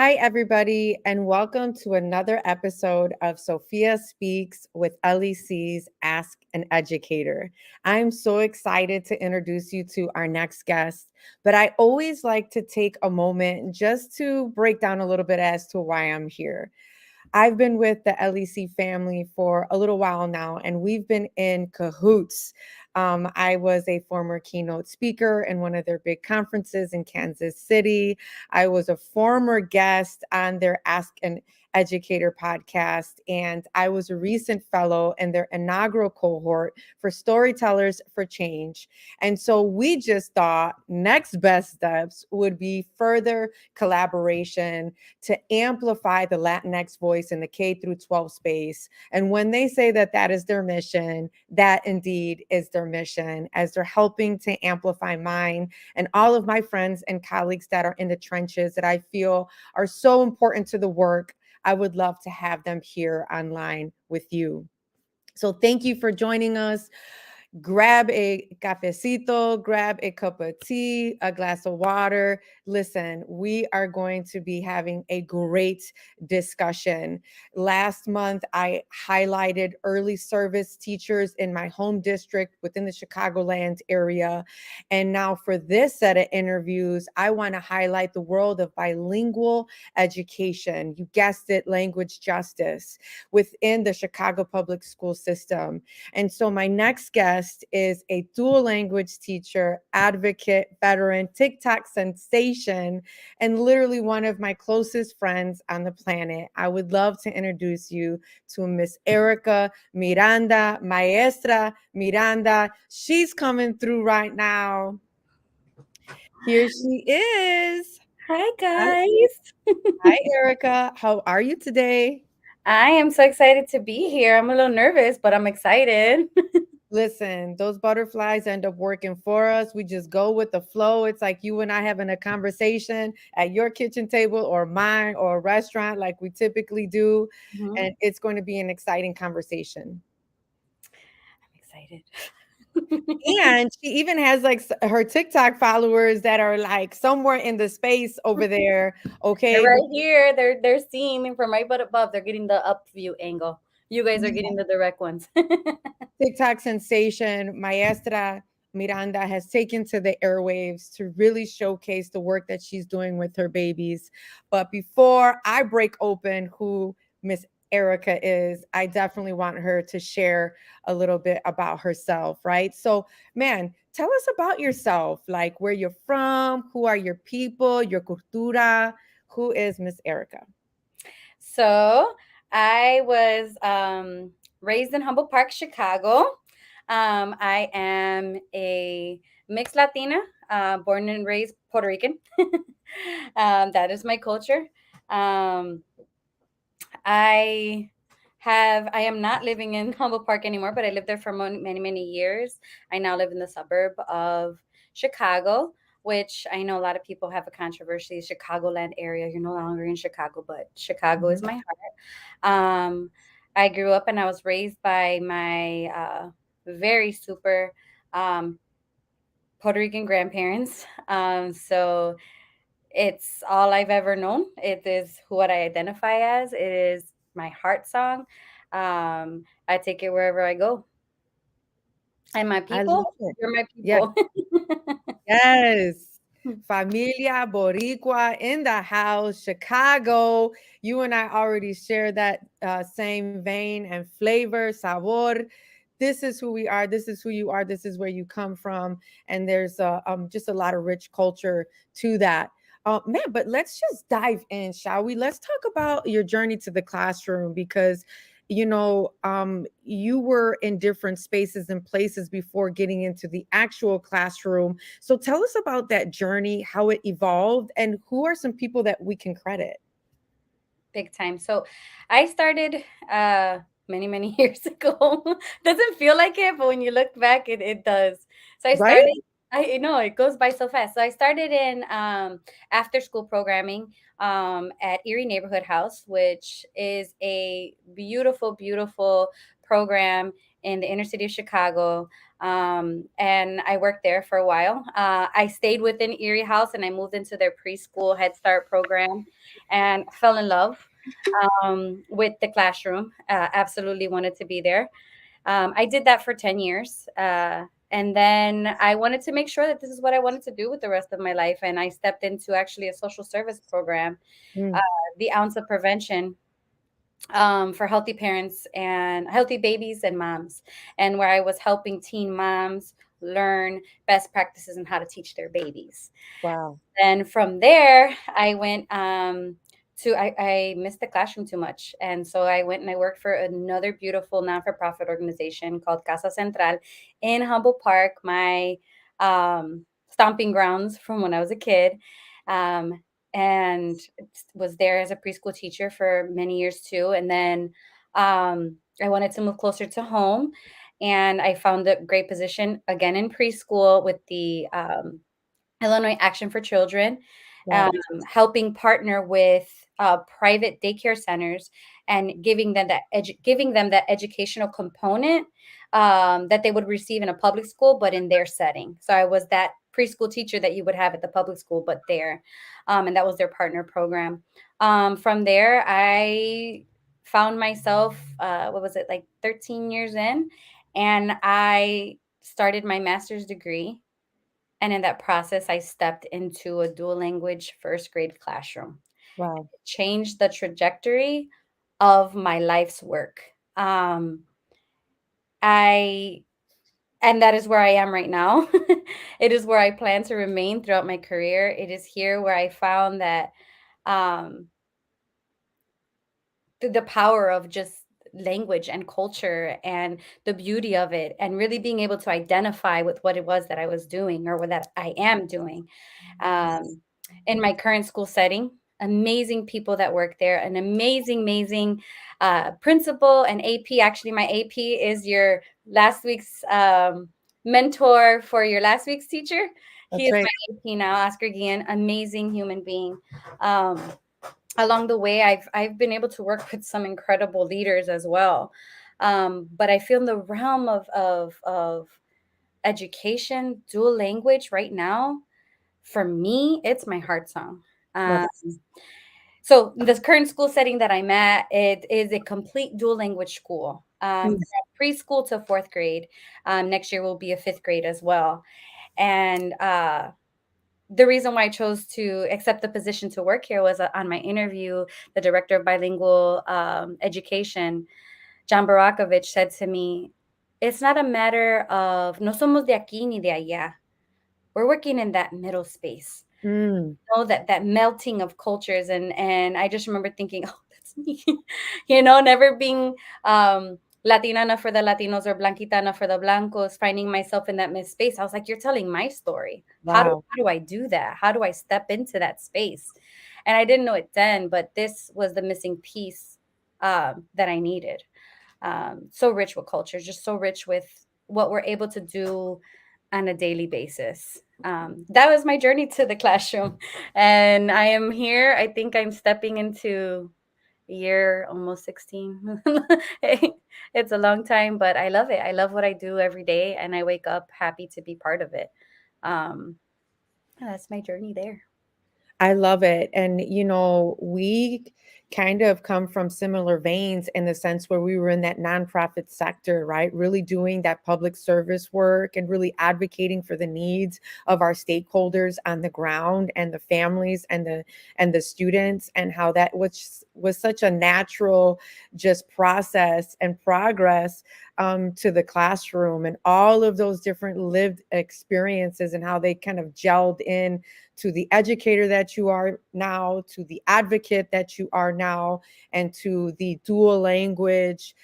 Hi, everybody, and welcome to another episode of Sofia Speaks with LEC's Ask an Educator. I'm so excited to introduce you to our next guest, but I always like to take a moment just to break down a little bit as to why I'm here. I've been with the LEC family for a little while now, and we've been in cahoots. I was a former keynote speaker in one of their big conferences in Kansas City. I was a former guest on their Ask an Educator podcast, and I was a recent fellow in their inaugural cohort for Storytellers for Change. And so we just thought next best steps would be further collaboration to amplify the Latinx voice in the K through 12 space. And when they say that that is their mission, that indeed is their mission, as they're helping to amplify mine and all of my friends and colleagues that are in the trenches that I feel are so important to the work. I would love to have them here online with you. So thank you for joining us. Grab a cafecito, grab a cup of tea, a glass of water. Listen, we are going to be having a great discussion. Last month, I highlighted early service teachers in my home district within the Chicagoland area. And now for this set of interviews, I want to highlight the world of bilingual education. You guessed it, language justice within the Chicago public school system. And so my next guest is a dual language teacher, advocate, veteran, TikTok sensation, and literally one of my closest friends on the planet. I would love to introduce you to Miss Erica Miranda, Maestra Miranda. She's coming through right now. Here she is. Hi, Hi, guys. hi, Erica. How are you today? I am so excited to be here. I'm a little nervous, but I'm excited. Listen, those butterflies end up working for us. We just go with the flow. It's like you and I having a conversation at your kitchen table or mine or a restaurant like we typically do. Mhm. And it's going to be an exciting conversation. I'm excited. And she even has like her TikTok followers that are like somewhere in the space over there. They're Okay. right here. They're seeing me from right but above. They're getting the up view angle. You guys are getting the direct ones. TikTok sensation Maestra Miranda has taken to the airwaves to really showcase the work that she's doing with her babies. But before I break open who Miss Erica is, I definitely want her to share a little bit about herself, right? So, man, tell us about yourself, like where you're from, who are your people, your cultura. Who is Miss Erica? So I was raised in Humboldt Park, Chicago. I am a mixed Latina, born and raised Puerto Rican. That is my culture. Um, I am not living in Humboldt Park anymore, but I lived there for many, many years. I now live in the suburb of Chicago, which I know a lot of people have a controversy. Chicagoland area, you're no longer in Chicago, but Chicago is Mhm. my heart. I grew up and I was raised by my very super um, Puerto Rican grandparents. So it's all I've ever known. It is what I identify as. It is my heart song. I take it wherever I go. And my I love people, it. you're my Yeah. people. Yes. Familia Boricua in the house, Chicago. You and I already share that same vein and flavor, sabor. This is who we are. This is who you are. This is where you come from. And there's just a lot of rich culture to that. Man, but let's just dive in, shall we? Let's talk about your journey to the classroom because you were in different spaces and places before getting into the actual classroom. So tell us about that journey, how it evolved, and who are some people that we can credit? Big time. So I started many, many years ago. Doesn't feel like it, but when you look back, it does. So I Right? started. I know it goes by so fast. So I started in after school programming at Erie Neighborhood House, which is a beautiful, beautiful program in the inner city of Chicago. And I worked there for a while. I stayed within Erie House and I moved into their preschool Head Start program and fell in love with the classroom. Absolutely wanted to be there. I did that for 10 years. And then I wanted to make sure that this is what I wanted to do with the rest of my life. And I stepped into actually a social service program, uh, Mm, the ounce of prevention for healthy parents and healthy babies and moms, and where I was helping teen moms learn best practices on how to teach their babies. wow. Then from there, I went to I missed the classroom too much, and so I went and I worked for another beautiful non-for-profit organization called Casa Central in Humboldt Park, my stomping grounds from when I was a kid, um, and was there as a preschool teacher for many years too. And then I wanted to move closer to home, and I found a great position again in preschool with the Illinois Action for Children, um, Right. helping partner with private daycare centers and giving them that educational component that they would receive in a public school, but in their setting. So I was that preschool teacher that you would have at the public school, but there, and that was their partner program. From there, I found myself, what was it, like 13 years in, and I started my master's degree, and in that process, I stepped into a dual language first grade classroom. Wow. It changed the trajectory of my life's work. Um, I and that is where I am right now. It is where I plan to remain throughout my career. It is here where I found that um, the power of just language and culture and the beauty of it, and really being able to identify with what it was that I was doing or what that I am doing um, in my current school setting. Amazing people that work there, an amazing, amazing principal and AP. Actually, my AP is your last week's mentor for your last week's teacher. He That's is right. my AP now, Oscar Guillen, amazing human being. Um, Along the way, I've been able to work with some incredible leaders as well. But I feel in the realm of education, dual language right now, for me, it's my heart song. Love Um, it. so this current school setting that I'm at, it is a complete dual language school, Mm, from preschool to fourth grade. Next year will be a fifth grade as well. And the reason why I chose to accept the position to work here was on my interview, the director of bilingual education, John Barakovich, said to me, "It's not a matter of no somos de aquí ni de allá. We're working in that middle space." mm, Know that that melting of cultures, and I just remember thinking, "Oh, that's me." You know, never being Latina enough for the Latinos or Blanquita enough for the Blancos, finding myself in that mid space. I was like, "You're telling my story. wow. How do I do that? How do I step into that space?" And I didn't know it then, but this was the missing piece that I needed. So rich with culture, just so rich with what we're able to do on a daily basis. That was my journey to the classroom. And I am here. I think I'm stepping into year almost 16. It's a long time, but I love it. I love what I do every day, and I wake up happy to be part of it. Um, yeah, that's my journey there. I love it. And, we kind of come from similar veins in the sense where we were in that nonprofit sector, right? Really doing that public service work and really advocating for the needs of our stakeholders on the ground and the families and the students, and how that was such a natural just process and progress to the classroom, and all of those different lived experiences and how they kind of gelled in to the educator that you are now, to the advocate that you are now, and to the dual language,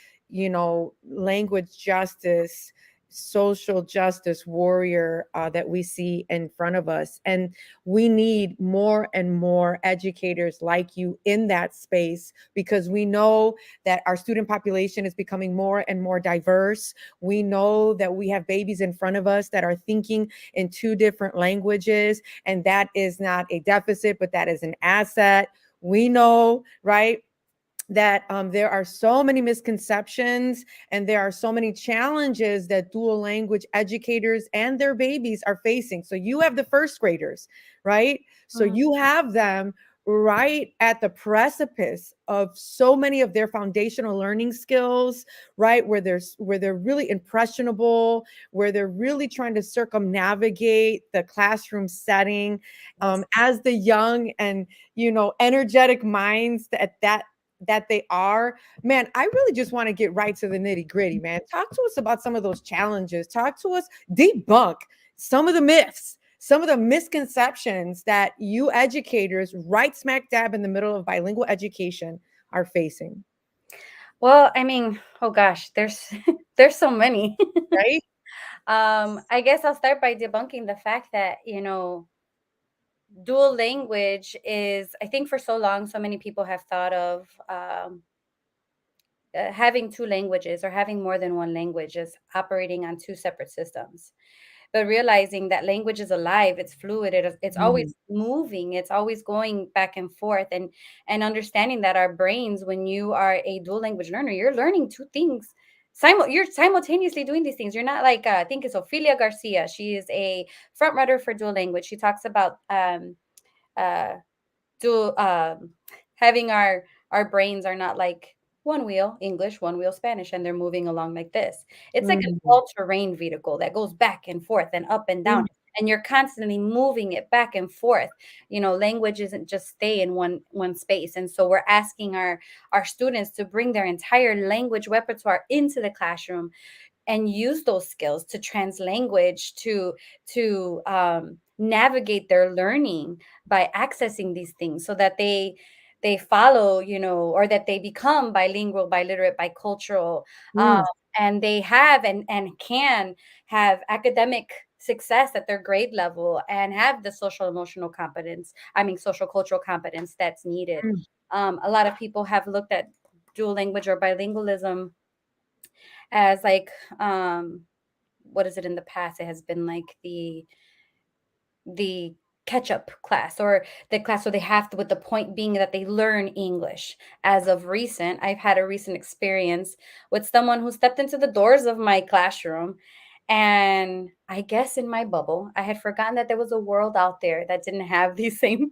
language justice, social justice warrior that we see in front of us. And we need more and more educators like you in that space, because we know that our student population is becoming more and more diverse. We know that we have babies in front of us that are thinking in two different languages, and that is not a deficit, but that is an asset. We know, right, that there are so many misconceptions and there are so many challenges that dual language educators and their babies are facing. So you have the first graders, right? So Mhm. you have them right at the precipice of so many of their foundational learning skills, right, where they're really impressionable, where they're really trying to circumnavigate the classroom setting, Yes. as the young and energetic minds that they are. Man, I really just want to get right to the nitty gritty, man. Talk to us about some of those challenges. Talk to us, debunk some of the myths, some of the misconceptions that you educators, right smack dab in the middle of bilingual education, are facing, Well, I mean, oh gosh, there's there's so many. right? I guess I'll start by debunking the fact that, dual language is, I think for so long, so many people have thought of having two languages or having more than one language as operating on two separate systems. But realizing that language is alive, it's fluid, it's Mm, always moving, it's always going back and forth, and understanding that our brains, when you are a dual language learner, you're learning two things. You're simultaneously doing these things. You're not like I think it's Ophelia Garcia. She is a front runner for dual language. She talks about uh, to having our brains are not like one wheel English, one wheel Spanish, and they're moving along like this. It's like an mm, all-terrain vehicle that goes back and forth and up and down, mm, and you're constantly moving it back and forth. Language isn't just stay in one space. And so we're asking our students to bring their entire language repertoire into the classroom and use those skills to translanguage, to navigate their learning by accessing these things, so that they follow, or that they become bilingual, biliterate, bicultural, um, mm, and they have and can have academic success at their grade level and have the social emotional competence, I mean social cultural competence that's needed. mm, A lot of people have looked at dual language or bilingualism as like, what is it, in the past it has been like the catch up class, or the class where they have to, with the point being that they learn English. As of recent, I've had a recent experience with someone who stepped into the doors of my classroom, and I guess in my bubble I had forgotten that there was a world out there that didn't have the same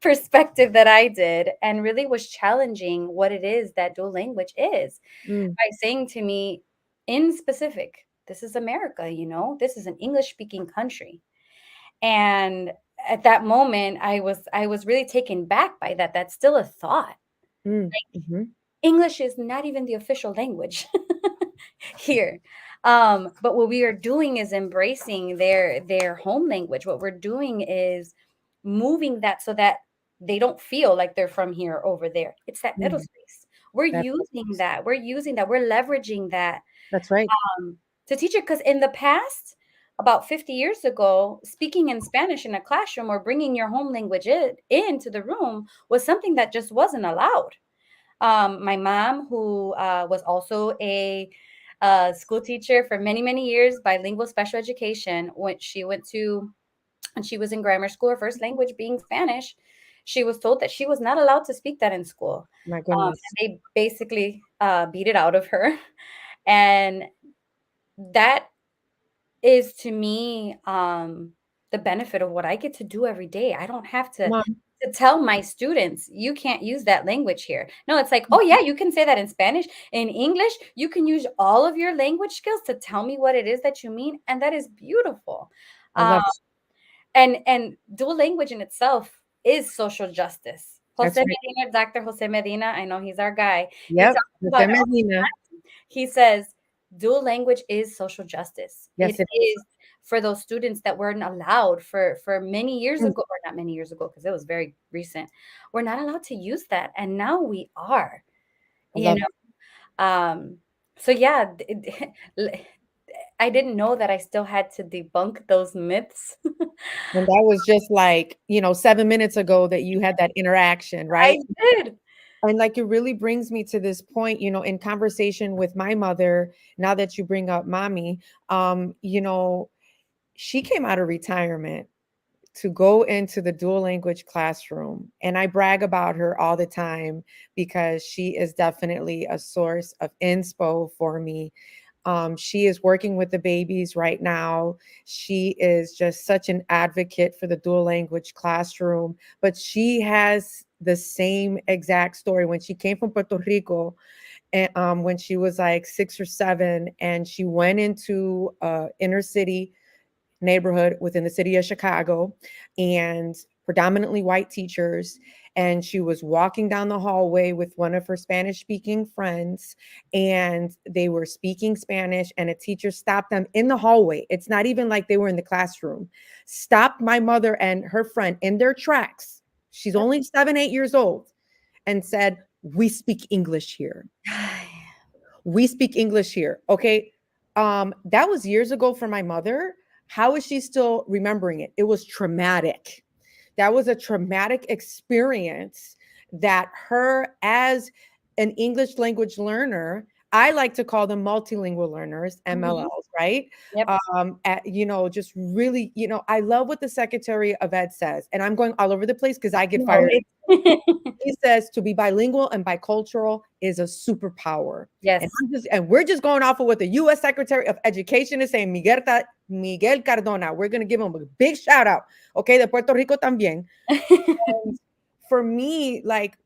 perspective that I did, and really was challenging what it is that dual language is, mm, by saying to me in specific, this is America, this is an English speaking country. And at that moment, I was really taken back by that. That's still a thought. mm, mhm, English is not even the official language here. But what we are doing is embracing their home language. What we're doing is moving that so that they don't feel like they're from here or over there. It's that middle mm. space. We're That's using that. We're using that. We're leveraging that, that's right. to teach it, because in the past, about 50 years ago, speaking in Spanish in a classroom or bringing your home language into the room was something that just wasn't allowed. My mom, who was also a school teacher for many, many years, bilingual special education, when she went to, and she was in grammar school, her first language being Spanish, she was told that she was not allowed to speak that in school. My And goodness. they basically beat it out of her. And that is, to me, the benefit of what I get to do every day. I don't have Come to on. tell my students, "You can't use that language here." No, it's like, "Oh, yeah, you can say that in Spanish. In English, you can use all of your language skills to tell me what it is that you mean," and that is beautiful. I Um, love it. and dual language in itself is social justice. That's Jose right. Medina, Dr. Jose Medina, I know he's our guy. He Yep. talks Jose about Medina. he says dual language is social justice. It Yes, it is. is for those students that weren't allowed for many years Mm, ago, or not many years ago, because it was very recent. We're not allowed to use that, and now we are. I You love know, it. so yeah, I didn't know that I still had to debunk those myths. And that was just like, 7 minutes ago that you had that interaction, right? I did. And like it really brings me to this point, in conversation with my mother, now that you bring up mommy, she came out of retirement to go into the dual language classroom. And I brag about her all the time because she is definitely a source of inspo for me. She is working with the babies right now. She is just such an advocate for the dual language classroom, but she has the same exact story when she came from Puerto Rico. And when she was like 6 or 7, and she went into inner city neighborhood within the city of Chicago, and predominantly white teachers. And she was walking down the hallway with one of her Spanish speaking friends, and they were speaking Spanish, and a teacher stopped them in the hallway. It's not even like they were in the classroom. Stopped my mother and her friend in their tracks. She's Yep. only 7, 8 years old, and said, "We speak English here. We speak English here." Okay. That was years ago for my mother. How is she still remembering it? It was traumatic. That was a traumatic experience that her, as an English language learner, I like to call them multilingual learners, Mhm. MLLs, right? Yep. Just really, I love what the Secretary of Ed says, and I'm going all over the place because I get No, fired. it's He says to be bilingual and bicultural is a superpower. And yes. we're just going off of what the US Secretary of Education is saying, Miguel Cardona. We're gonna give him a big shout out. Okay, de Puerto Rico también. And for me, like,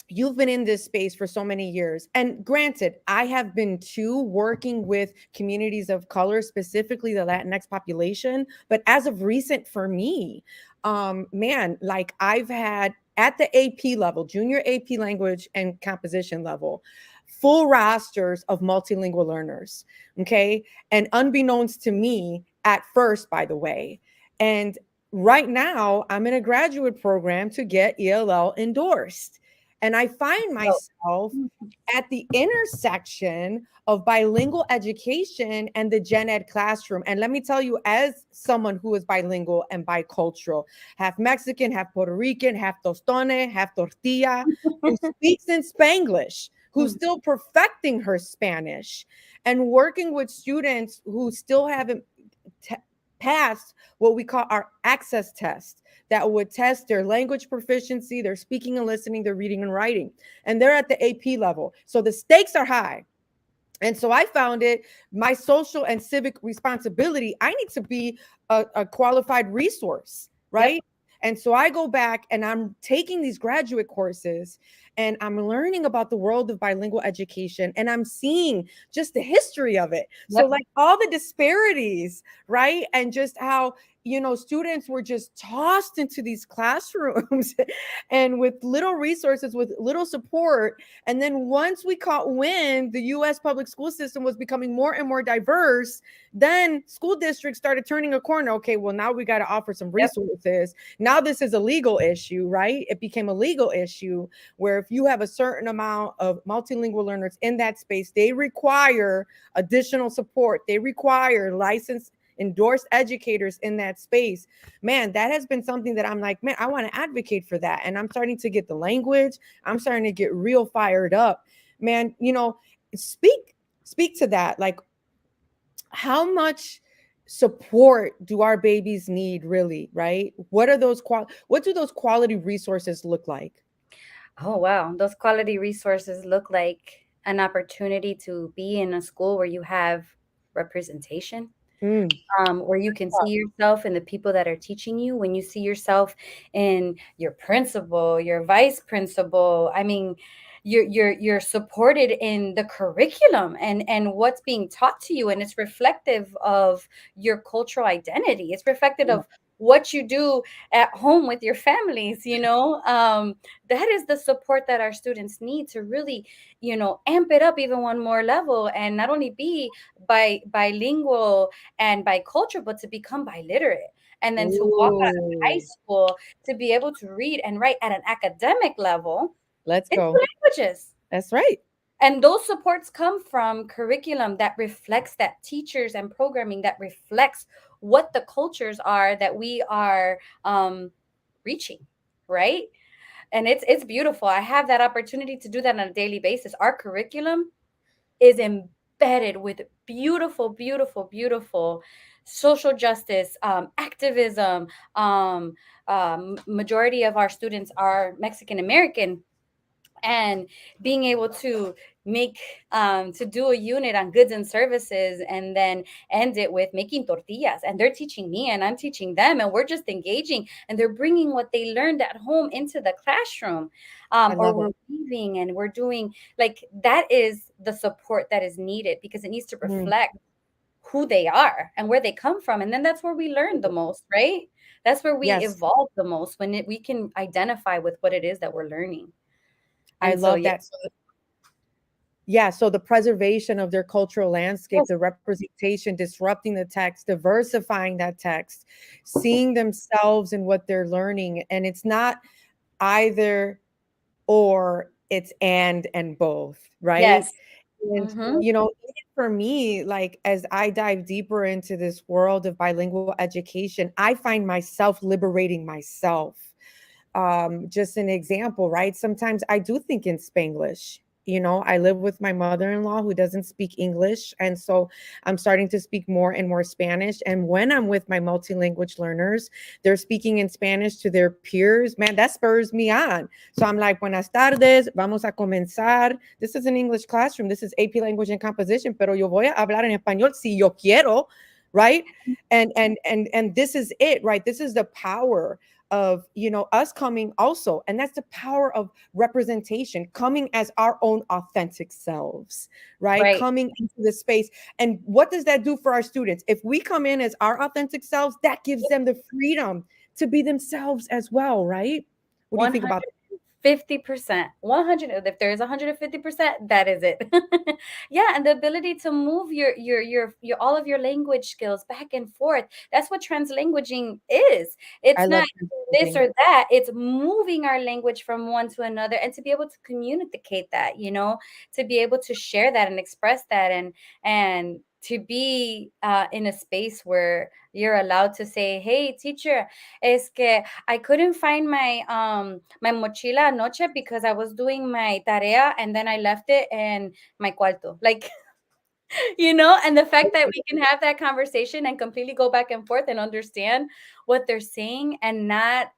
you've been in this space for so many years. And granted, I have been too working with communities of color, specifically the Latinx population. But as of recent for me, man, like I've had at the AP level, junior AP language and composition level, full rosters of multilingual learners. Okay. And unbeknownst to me at first, by the way. And right now, I'm in a graduate program to get ELL endorsed. And I find So myself at the intersection of bilingual education and the gen ed classroom. And let me tell you, as someone who is bilingual and bicultural, half Mexican, half Puerto Rican, half tostone, half tortilla, who speaks in Spanglish, who's mm, still perfecting her Spanish, and working with students who still haven't te- passed what we call our access test, that would test their language proficiency, their speaking and listening, their reading and writing. And they're at the AP level. So the stakes are high. And so I found it my social and civic responsibility. I need to be a qualified resource, yep. right? And so I go back and I'm taking these graduate courses, and I'm learning about the world of bilingual education, and I'm seeing just the history of it. So, Yep. like, all the disparities, right? And just how, students were just tossed into these classrooms and with little resources, with little support. And then once we caught wind, the US public school system was becoming more and more diverse, then school districts started turning a corner. Okay, well, now we got to offer some Yep. resources. Now this is a legal issue, right? It became a legal issue where if you have a certain amount of multilingual learners in that space, they require additional support. They require licensed endorsed educators in that space. Man, that has been something that I'm like, man, I want to advocate for that. And I'm starting to get the language. I'm starting to get real fired up. Man, speak to that. Like, how much support do our babies need really, right? What do those quality resources look like? Oh, wow. Those quality resources look like an opportunity to be in a school where you have representation, Mm. where you can see yourself in the people that are teaching you. When you see yourself in your principal, your vice principal, I mean, you're supported in the curriculum and what's being taught to you, and it's reflective of your cultural identity. It's reflective of what you do at home with your families. That is the support that our students need to really, amp it up even one more level, and not only be bilingual and bicultural, but to become biliterate. And then to walk out of high Ooh, school to be able to read and write at an academic level let's in go. two languages. That's right. And those supports come from curriculum that reflects that, teachers and programming that reflects what the cultures are that we are reaching, right? And it's beautiful. I have that opportunity to do that on a daily basis. Our curriculum is embedded with beautiful, beautiful, beautiful social justice, activism. Majority of our students are Mexican American, and being able to make to do a unit on goods and services, and then end it with making tortillas, and they're teaching me and I'm teaching them, and we're just engaging, and they're bringing what they learned at home into the classroom. I Or love we're it. weaving and we're doing, like, that is the support that is needed, because it needs to Mm, reflect who they are and where they come from, and then that's where we learn the most, right? That's where we yes, evolve the most, when we can identify with what it is that we're learning. I And so, love yeah. that. So, yeah, so the preservation of their cultural landscape, Yes. the representation, disrupting the text, diversifying that text, seeing themselves in what they're learning. And it's not either or, it's and both, right? Yes. And, Mhm. even for me, like as I dive deeper into this world of bilingual education, I find myself liberating myself. Just an example, right? Sometimes I do think in Spanglish. I live with my mother-in-law who doesn't speak English. And so I'm starting to speak more and more Spanish. And when I'm with my multi-language learners, they're speaking in Spanish to their peers. Man, that spurs me on. So I'm like, buenas tardes, vamos a comenzar. This is an English classroom. This is AP Language and Composition, pero yo voy a hablar en español si yo quiero, right? And this is it, right? This is the power of us coming also, and that's the power of representation, coming as our own authentic selves, right? Right. Coming into the space. And what does that do for our students? If we come in as our authentic selves, that gives them the freedom to be themselves as well, right? What do you think about 150%. 100, if there is 150%, that is it. Yeah, and the ability to move your all of your language skills back and forth. That's what translanguaging is. that? I It's not love this translating. or that. It's moving our language from one to another, and to be able to communicate that, to be able to share that and express that, and to be in a space where you're allowed to say, "Hey, teacher, es que I couldn't find my mochila anoche because I was doing my tarea, and then I left it in my cuarto." Like, and the fact that we can have that conversation and completely go back and forth and understand what they're saying, and not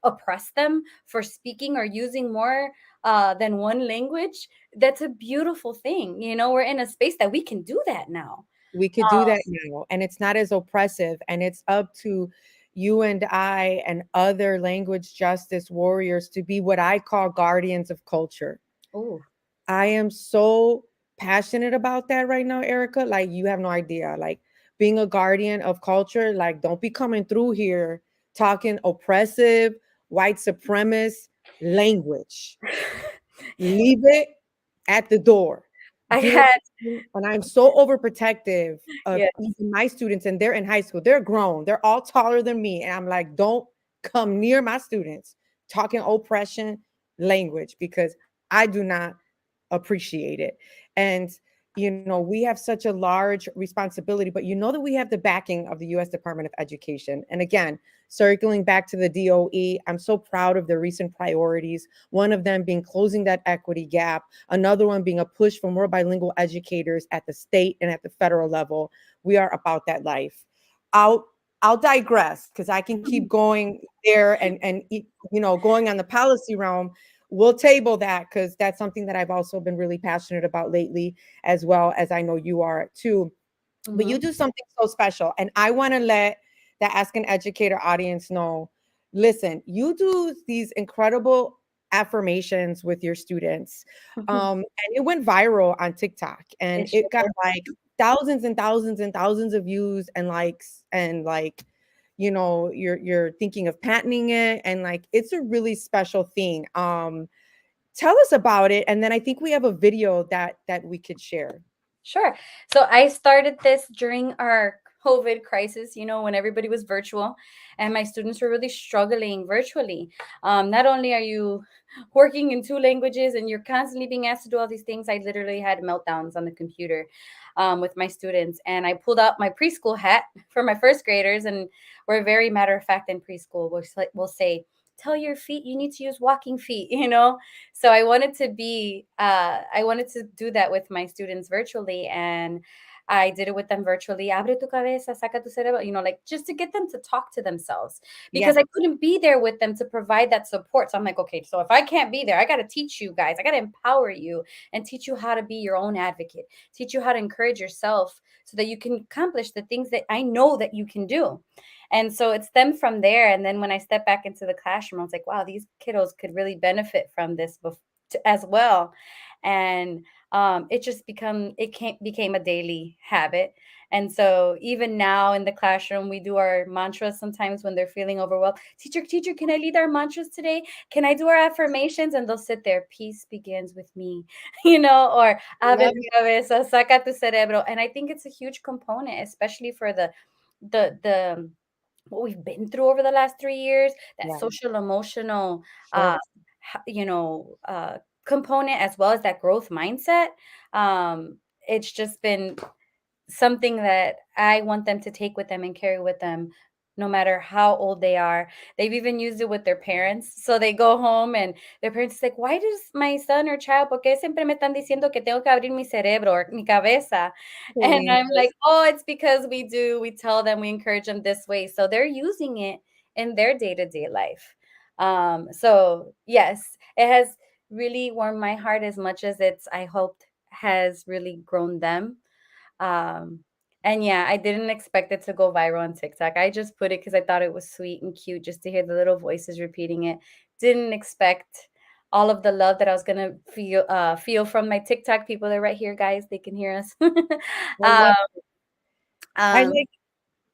oppress them for speaking or using more than one language. That's a beautiful thing. We're in a space that we can do that now. We could do that now, and it's not as oppressive, and it's up to you and I and other language justice warriors to be what I call guardians of culture. Oh, I am so passionate about that right now, Erica. Like, you have no idea. Like, being a guardian of culture, like, don't be coming through here talking oppressive, white supremacist language. Leave it at the door. I Do it. had, And I'm so overprotective of yeah. even my students, and they're in high school. They're grown. They're all taller than me. And I'm like, don't come near my students talking oppression language, because I do not appreciate it. And we have such a large responsibility, but that we have the backing of the US Department of Education. And again, circling back to the DOE, I'm so proud of the recent priorities. One of them being closing that equity gap, another one being a push for more bilingual educators at the state and at the federal level. We are about that life. I'll digress, because I can keep going there, and going on the policy realm. We'll table that, because that's something that I've also been really passionate about lately, as well as I know you are too. But you Mhm. do something so special, and I want to let the Ask an Educator audience know. Listen, you do these incredible affirmations with your students, and it went viral on TikTok, and It it got sure. like thousands and thousands and thousands of views and likes, and like you're thinking of patenting it, and like it's a really special thing. Tell us about it, and then I think we have a video that we could share. Sure. So I started this during our COVID crisis, when everybody was virtual and my students were really struggling virtually. Not only are you working in two languages and you're constantly being asked to do all these things, I literally had meltdowns on the computer with my students. And I pulled out my preschool hat for my first graders, and we're very matter of fact in preschool. We'll say, tell your feet you need to use walking feet, so I wanted to do that with my students virtually, and I did it with them virtually. Abre tu cabeza, saca tu cerebro, like just to get them to talk to themselves because Yeah. I couldn't be there with them to provide that support. So I'm like, okay, so if I can't be there, I got to teach you guys, I got to empower you and teach you how to be your own advocate, teach you how to encourage yourself so that you can accomplish the things that I know that you can do. And so it stemmed from there. And then when I stepped back into the classroom, I was like, wow, these kiddos could really benefit from this as well. And it just became a daily habit. And so even now in the classroom, we do our mantras sometimes when they're feeling overwhelmed. Teacher, can I lead our mantras today? Can I do our affirmations? And they'll sit there. Peace begins with me, or abre Love tu it. cabeza, saca tu cerebro. And I think it's a huge component, especially for the what we've been through over the last 3 years, that Yeah. social emotional, uh, Sure. component, as well as that growth mindset. It's just been something that I want them to take with them and carry with them no matter how old they are. They've even used it with their parents. So they go home and their parents is like, why does my son or child, porque siempre me están diciendo que tengo que abrir mi cerebro or mi cabeza? Qué And I'm lindo. like, oh, it's because we tell them, we encourage them this way. So they're using it in their day-to-day life. So yes, it has really warmed my heart as much as I hoped has really grown them. um, and yeah, I didn't expect it to go viral on TikTok. I just put it because I thought it was sweet and cute just to hear the little voices repeating it. Didn't expect all of the love that I was gonna feel from my TikTok people. They're right here, guys. They can hear us. I um, love I um, like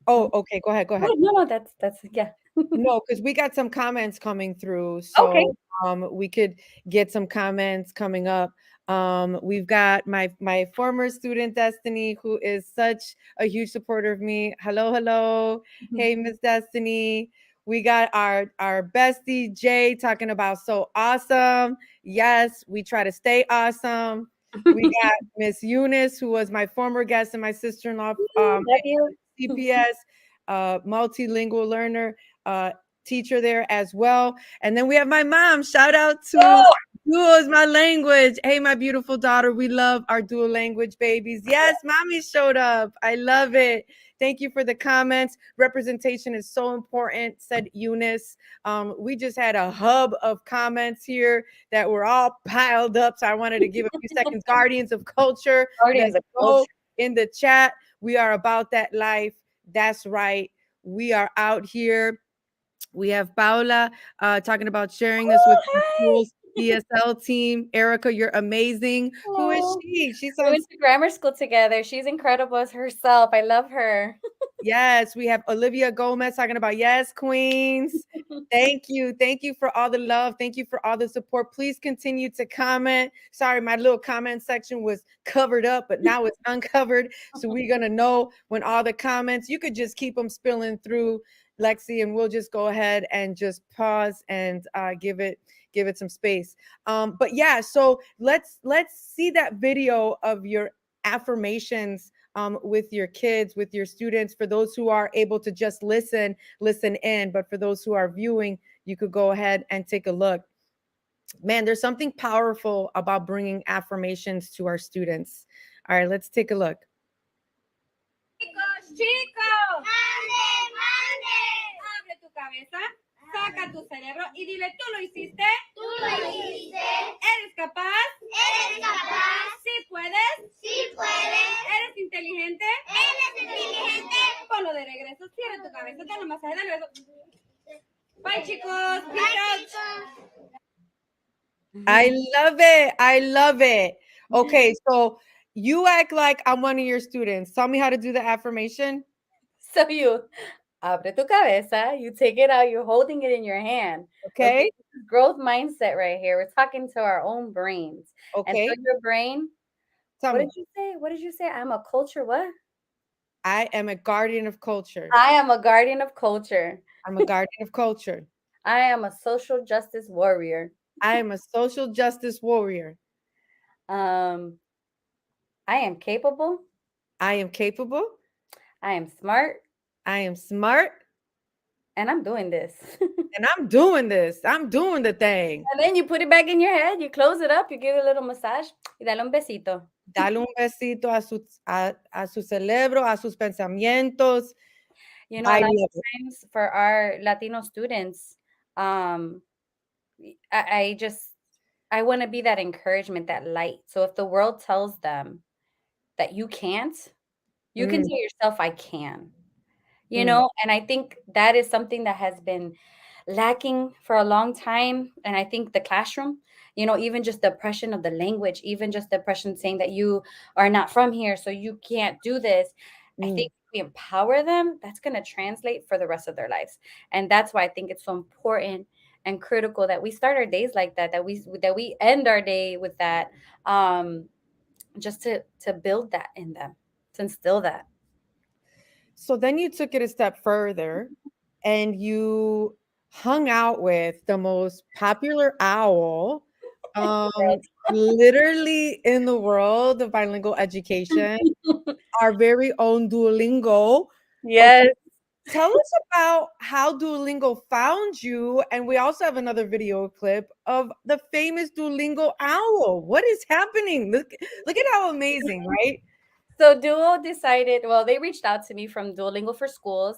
oh, okay, go ahead, go ahead. no, that's yeah. No, because we got some comments coming through, Okay. so we could get some comments coming up. We've got my former student Destiny, who is such a huge supporter of me. Hello, hello, hey Miss Destiny. We got our bestie Jay talking about so awesome. Yes, we try to stay awesome. We got Miss Eunice, who was my former guest and my sister-in-law, Love you. CPS, multilingual learner, teacher there as well. And then we have my mom. Shout out to Oh, Duo is my language. Hey, my beautiful daughter. We love our dual language babies. Yes, mommy showed up. I love it. Thank you for the comments. Representation is so important, said Eunice. We just had a hub of comments here that were all piled up. So I wanted to give a few seconds. Guardians of culture. guardians Let's of go culture. in the chat. We are about that life. That's right. We are out here. We have Paula talking about sharing this with Oh, the hi. school's ESL team. Erica, you're amazing. Who is Hello. she? She We sounds went to grammar school together. She's incredible as herself. I love her. yes. We have Olivia Gomez talking about yes, queens. Thank you. Thank you for all the love. Thank you for all the support. Please continue to comment. Sorry, my little comment section was covered up, but now it's uncovered. So we're going to know when all the comments, you could just keep them spilling through, Lexi, and we'll just go ahead and just pause and give it some space. But yeah, so let's see that video of your affirmations with your kids, with your students. For those who are able to just listen in. But for those who are viewing, you could go ahead and take a look. Man, there's something powerful about bringing affirmations to our students. All right, let's take a look. Chicos, chicos. Mande, mande. Abre tu cabeza, saca tu cerebro y dile, ¿tú lo hiciste? Tú lo hiciste. ¿Eres capaz? Eres capaz. ¿Sí puedes? Sí puedes. ¿Eres inteligente? Eres inteligente. Ponlo de regreso, cierra tu cabeza, dale un masaje, dale beso. Bye, chicos. Peace out. I love it. I love it. Okay, so you act like I'm one of your students. Tell me how to do the affirmation. So you abre tu cabeza, you take it out, you're holding it in your hand. Okay, Okay. this is growth mindset right here. We're talking to our own brains. And so Okay. your brain, Tell what me. did you say? What did you say? I'm a culture what? I am a guardian of culture. I am a guardian of culture. I'm a guardian of culture. I am a social justice warrior. I am a social justice warrior. Um, I am capable. I am capable. I am smart. I am smart. And I'm doing this. And I'm doing this. I'm doing the thing. And then you put it back in your head, you close it up, you give it a little massage, y dale un besito. Dale un besito a su cerebro, a sus pensamientos. You know, a I lot love of it. times for our Latino students, um, I just I want to be that encouragement, that light. So if the world tells them that you can't, you can Mm, tell yourself I can. You mm, know, and I think that is something that has been lacking for a long time. And I think the classroom, you know, even just the oppression of the language, even just the oppression saying that you are not from here, so you can't do this. I mm. think if we empower them, that's going to translate for the rest of their lives. And that's why I think it's so important and critical that we start our days like that, that we end our day with that, um, just to build that in them, to instill that. So then you took it a step further and you hung out with the most popular owl, literally in the world of bilingual education, our very own Duolingo. Okay, Yes. tell us about how Duolingo found you. And we also have another video clip of the famous Duolingo owl. What is happening? Look at how amazing, right? So Duo decided, well, they reached out to me from Duolingo for Schools.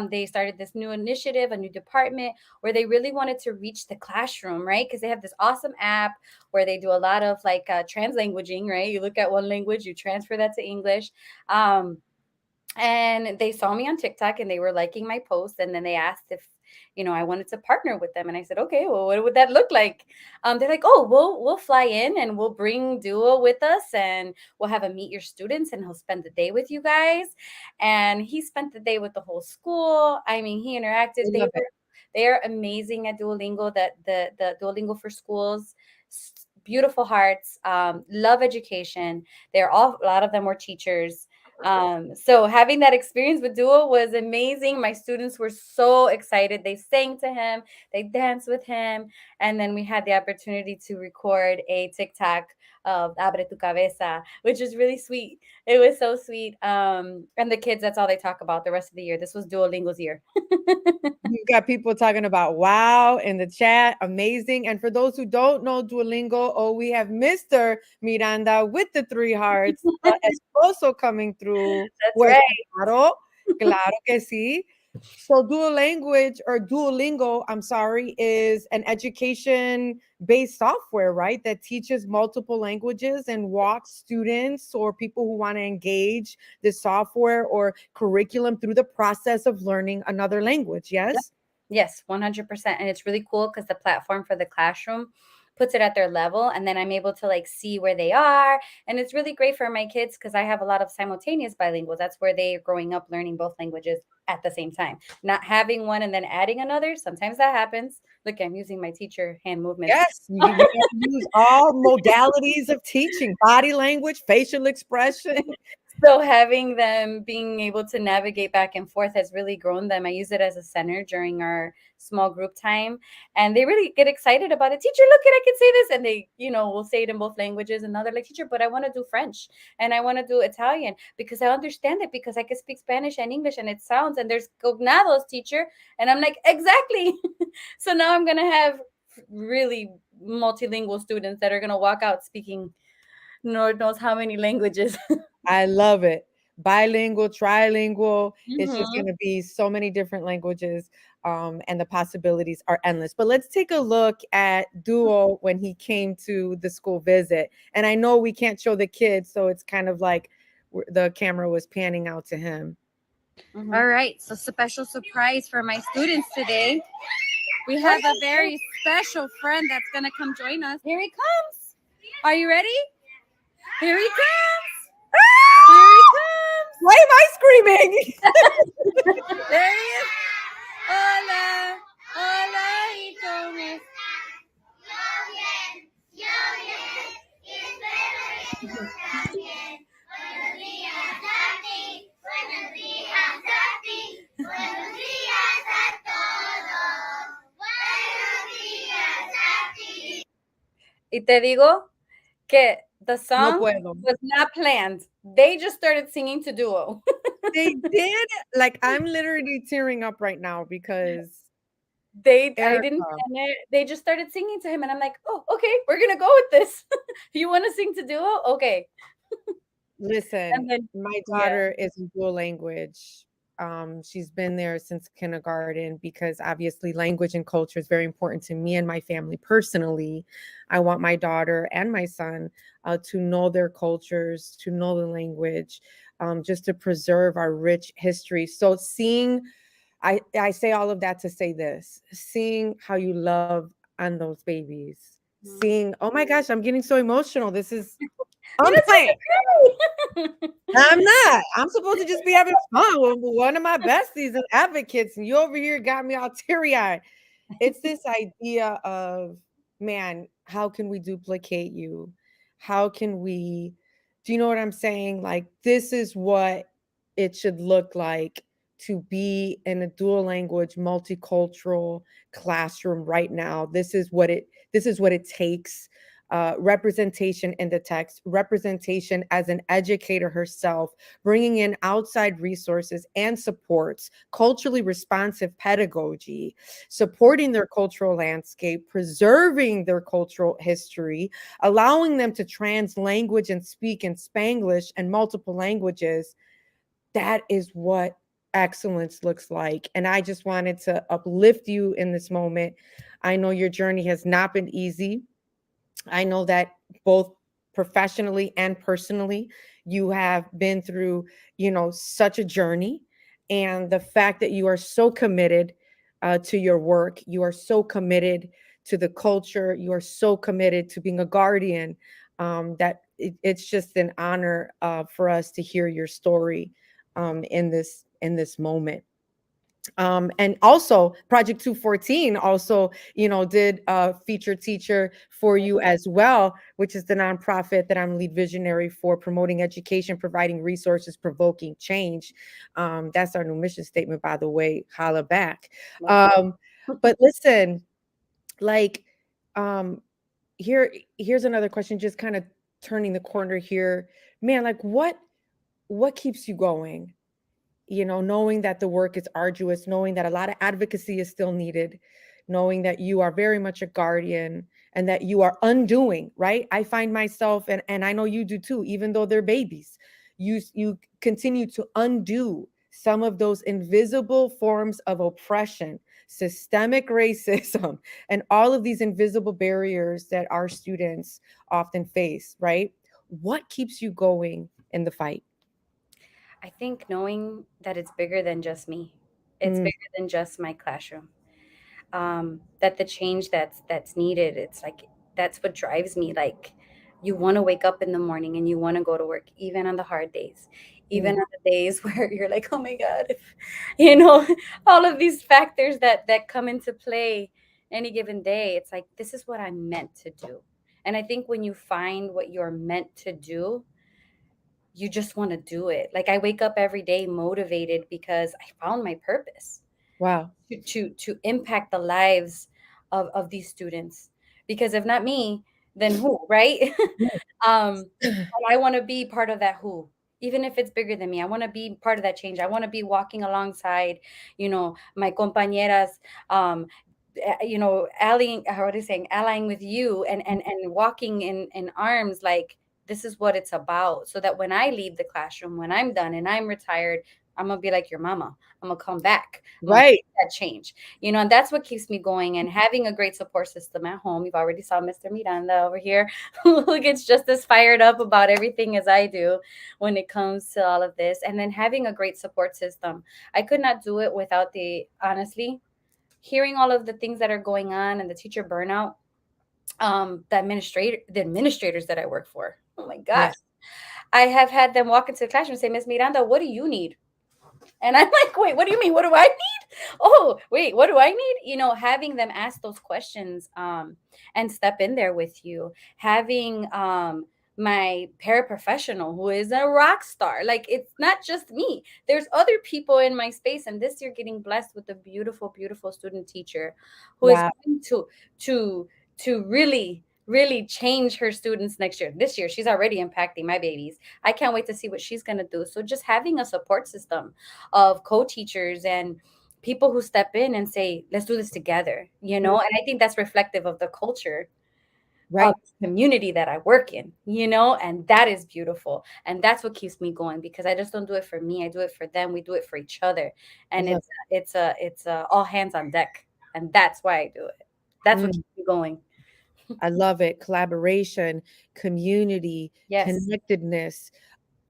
They started this new initiative, a new department where they really wanted to reach the classroom, right? Because they have this awesome app where they do a lot of like translanguaging, right? You look at one language, you transfer that to English. And they saw me on TikTok and they were liking my post. And then they asked if, I wanted to partner with them. And I said, okay, well, what would that look like? They're like, oh, we'll fly in and we'll bring Duo with us and we'll have him meet your students and he'll spend the day with you guys. And he spent the day with the whole school. I mean, he I interacted. love it. They are amazing at Duolingo. That the Duolingo for Schools, beautiful hearts, love education. They're all a lot of them were teachers. So having that experience with Duo was amazing. My students were so excited. They sang to him, they danced with him, and then we had the opportunity to record a TikTok of Abre tu cabeza, which is really sweet. It was so sweet. And the kids, that's all they talk about the rest of the year. This was Duolingo's year. You got people talking about wow in the chat. Amazing. And for those who don't know Duolingo, oh, we have Mr. Miranda with the three hearts, esposo coming through. That's Pues right. claro, claro que sí. So dual language or Duolingo, I'm sorry, is an education based software, right? That teaches multiple languages and walks students or people who want to engage the software or curriculum through the process of learning another language. Yes. Yes, 100%. And it's really cool because the platform for the classroom puts it at their level. And then I'm able to like see where they are. And it's really great for my kids because I have a lot of simultaneous bilinguals. That's where they are growing up learning both languages at the same time. Not having one and then adding another. Sometimes that happens. Look, I'm using my teacher hand movements. Yes, you gotta use all modalities of teaching, body language, facial expression. So having them being able to navigate back and forth has really grown them. I use it as a center during our small group time, and they really get excited about it. Teacher, look at I can say this, and they, will say it in both languages. And now they're like, teacher, but I want to do French and I want to do Italian because I understand it because I can speak Spanish and English, and it sounds and there's cognados, teacher. And I'm like, exactly. So now I'm gonna have really multilingual students that are gonna walk out speaking Lord knows how many languages. I love it. Bilingual, trilingual. It's just Mhm. gonna be so many different languages, and the possibilities are endless. But let's take a look at Duo when he came to the school visit. And I know we can't show the kids, so it's kind of like the camera was panning out to him. Mhm. All right, so special surprise for my students today. We have a very special friend that's gonna come join us. Here he comes. Are you ready? Here he comes. Here he comes. Why am I screaming? There he is. Hola, hola, y cómo es. Y te digo que the No song puedo. was not planned. They just started singing to duo. They did? Like, I'm literally tearing up right now because I didn't Erica, plan it. They just started singing to him, and I'm like, oh, okay, we're gonna go with this. You want to sing to duo? Okay. listen, And then, my yeah. daughter is in dual language. She's been there since kindergarten because obviously language and culture is very important to me and my family personally. I want my daughter and my son to know their cultures, to know the language, just to preserve our rich history. So seeing I say all of that to say this, seeing how you love on those babies, Mm. seeing, oh my gosh, I'm getting so emotional. This is You're not unplanned. supposed to cry. I'm not. I'm supposed to just be having fun with one of my besties and advocates, and you over here got me all teary eyed. It's this idea of, man, how can we duplicate you? How can we, do you know what I'm saying? Like, this is what it should look like to be in a dual language, multicultural classroom right now. This is what it takes. Representation in the text, representation as an educator herself, bringing in outside resources and supports, culturally responsive pedagogy, supporting their cultural landscape, preserving their cultural history, allowing them to trans language and speak in Spanglish and multiple languages. That is what excellence looks like. And I just wanted to uplift you in this moment. I know your journey has not been easy. I know that both professionally and personally, you have been through, such a journey. And the fact that you are so committed to your work, you are so committed to the culture, you are so committed to being a guardian, that it's just an honor for us to hear your story in this moment. And also Project 214 also, did a feature teacher for you as well, which is the nonprofit that I'm lead visionary for, promoting education, providing resources, provoking change. That's our new mission statement, by the way. Holla back. Let's go. But listen, like, um, here's another question, just kind of turning the corner here. Man, like, what keeps you going? Knowing that the work is arduous, knowing that a lot of advocacy is still needed, knowing that you are very much a guardian and that you are undoing, right? I find myself, and I know you do too, even though they're babies, you continue to undo some of those invisible forms of oppression, systemic racism, and all of these invisible barriers that our students often face, right? What keeps you going in the fight? I think knowing that it's bigger than just me, it's Mm, bigger than just my classroom. That the change that's needed, it's like that's what drives me. Like you want to wake up in the morning and you want to go to work, even on the hard days, even mm. on the days where you're like, oh my god, if you know all of these factors that come into play any given day. It's like this is what I'm meant to do. And I think when you find what you're meant to do, you just want to do it. Like I wake up every day motivated because I found my purpose Wow. to impact the lives of these students. Because if not me, then who, right? And I want to be part of that who. Even if it's bigger than me, I want to be part of that change. I want to be walking alongside, my compañeras, allying, how are you saying, allying with you and walking in arms, like this is what it's about. So that when I leave the classroom, when I'm done and I'm retired, I'm gonna be like your mama. I'm gonna come back. I'm gonna Right. that change. And that's what keeps me going. And having a great support system at home. You've already saw Mr. Miranda over here, who gets just as fired up about everything as I do when it comes to all of this. And then having a great support system. I could not do it without the honestly hearing all of the things that are going on and the teacher burnout. The administrators that I work for. Oh my gosh. Yes. I have had them walk into the classroom and say, Miss Miranda, what do you need? And I'm like, wait, what do you mean? What do I need? Oh, wait, what do I need? Having them ask those questions, and step in there with you. Having my paraprofessional who is a rock star. Like it's not just me. There's other people in my space. And this year getting blessed with a beautiful, beautiful student teacher who is Wow. going to to really really change her students next year. This year, she's already impacting my babies. I can't wait to see what she's going to do. So, just having a support system of co teachers and people who step in and say, let's do this together, you Mm, know? And I think that's reflective of the culture of right. the community that I work in, you know, and that is beautiful. And that's what keeps me going because I just don't do it for me. I do it for them. We do it for each other. I And love it's all hands on deck. And that's why I do it. That's what it. keeps me going. I love it. Collaboration, community, Yes. connectedness,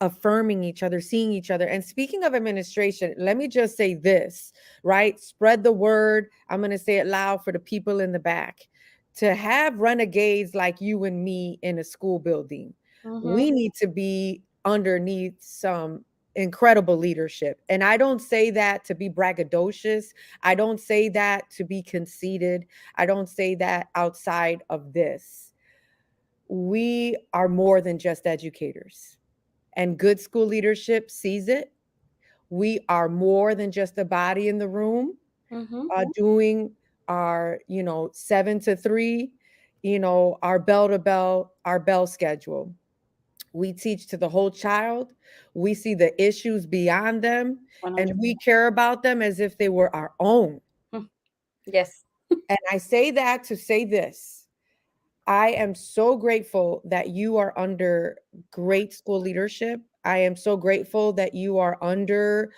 affirming each other, seeing each other. And speaking of administration, let me just say this, right? Spread the word. I'm going to say it loud for the people in the back. To have renegades like you and me in a school building, Mm-hmm. we need to be underneath some incredible leadership. And I don't say that to be braggadocious. I don't say that to be conceited. I don't say that outside of this. We are more than just educators, and good school leadership sees it. We are more than just a body in the room, Mm-hmm. doing our, 7 to 3, our bell to bell, our bell schedule. We teach to the whole child. We see the issues beyond them, and 100. we care about them as if they were our own. Yes. And I say that to say this: I am so grateful that you are under great school leadership. I am so grateful that you are under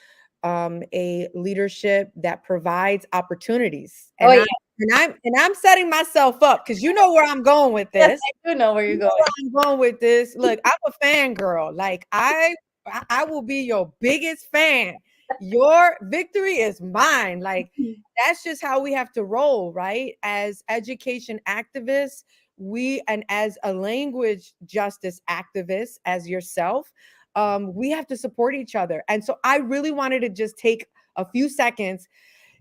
a leadership that provides opportunities. Oh, And yeah. I'm setting myself up because you know where I'm going with Yes, this. I do know where You you're know going. where I'm going with this. Look, I'm a fangirl. Like I will be your biggest fan. Your victory is mine. Like that's just how we have to roll, right? As education activists, we and as a language justice activist, as yourself, we have to support each other. And so I really wanted to just take a few seconds.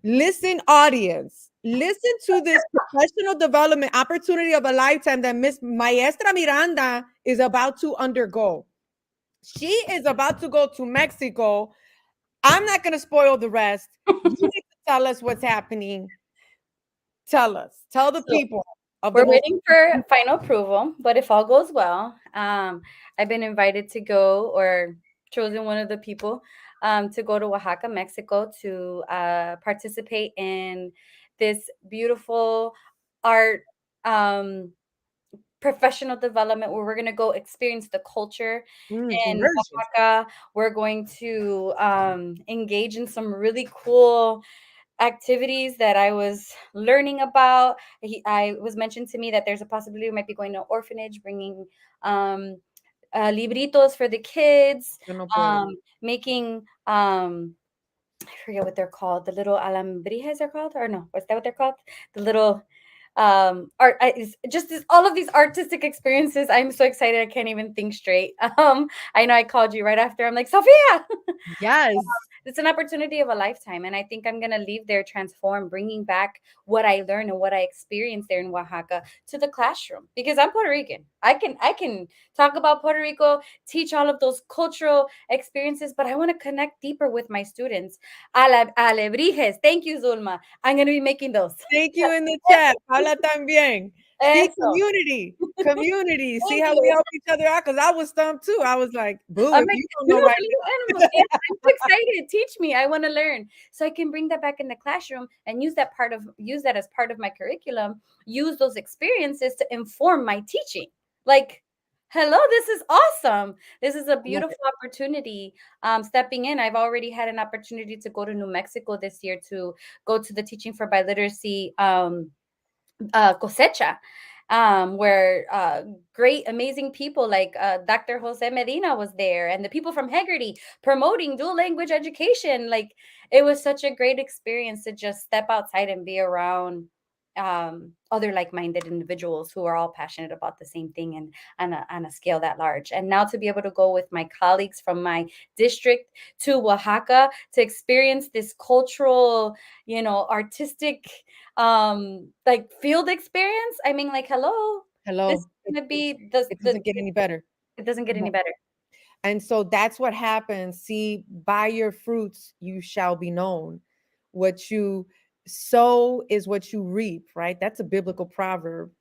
Listen, audience, listen to this professional development opportunity of a lifetime that Miss Maestra Miranda is about to undergo. She is about to go to Mexico. I'm not going to spoil the rest. You need to tell us what's happening. Tell us. Tell the So people of the we're most. waiting for final approval, but if all goes well, I've been invited to go or chosen one of the people to go to Oaxaca, Mexico to participate in this beautiful art um, professional development where we're going to go experience the culture in Immersion. Oaxaca. We're going to engage in some really cool activities that I was learning about. I was mentioned to me that there's a possibility we might be going to an orphanage, bringing um, libritos for the kids, Yo no puedo. making I forget what they're called. The little alambrijes are called, or no? Is that what they're called? The little art is just all of these artistic experiences. I'm so excited. I can't even think straight. I know I called you right after. I'm like, Sofia, Yes. it's an opportunity of a lifetime, and I think I'm gonna leave there transformed, bringing back what I learned and what I experienced there in Oaxaca to the classroom because I'm Puerto Rican. I can talk about Puerto Rico, teach all of those cultural experiences, but I want to connect deeper with my students. Alebrijes, thank you, Zulma. I'm gonna be making those. Thank you in the chat. Habla también. See, Eso. community, community. See Thank how we you. help each other out? Because I was stumped too. I was like, boo, I'm if like, you don't you know know, right Felipe, I'm so excited. Teach me. I want to learn. So I can bring that back in the classroom and use that as part of my curriculum, use those experiences to inform my teaching. Like, hello, this is awesome. This is a now, beautiful opportunity. Stepping in. I've already had an opportunity to go to New Mexico this year to go to the Teaching for Biliteracy cosecha, where great, amazing people like Dr. Jose Medina was there, and the people from Hegarty promoting dual language education. Like it was such a great experience to just step outside and be around other like-minded individuals who are all passionate about the same thing and on a scale that large. And now to be able to go with my colleagues from my district to Oaxaca to experience this cultural, artistic like field experience. I mean, like, hello, this is hello. gonna be the It the doesn't get any better. it doesn't get any No. better. And so that's what happens. See, by your fruits you shall be known. What you sow is what you reap, right? That's a biblical proverb.